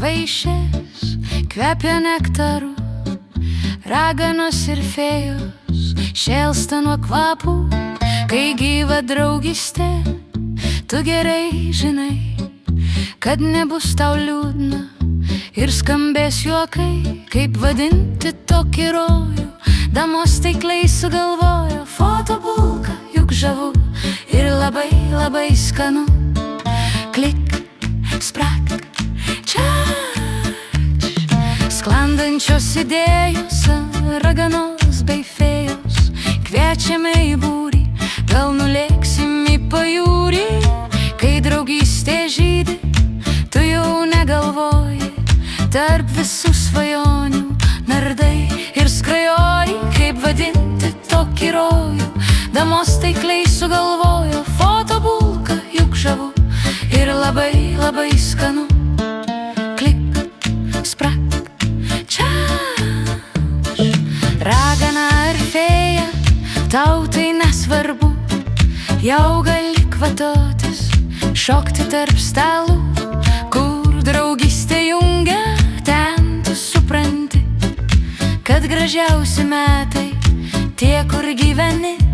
vaišės kvepia nektaru, raganos ir fėjos šėlsta nuo kvapų, kai gyva draugystė. Tu gerai žinai, kad nebus tau liūdna ir skambės juokai, kaip vadinti tokį rojų. Damos taikliai sugalvojo fotobulką, juk žavu ir labai, labai skanu. Klik, sprag, čač, sklandančios idėjos, raganos bei fėjos. Kviečiame į būrį, gal nulėksim į pajūrį. Kai draugystė žydi, tu jau negalvoji, tarp visų svajonių nardai ir skrajoji. Kaip vadinti tokį rojų, damos taikliai sugalvojo fotobulką, juk žavu ir labai, labai skanu. Klik, sprag, čač, ragana ar fėja, tau tai nesvarbu, jau gali kvatotis, šokti tarp stalų, kur draugystė jungia. Ten tu supranti, kad gražiausi metai tie, kur gyveni.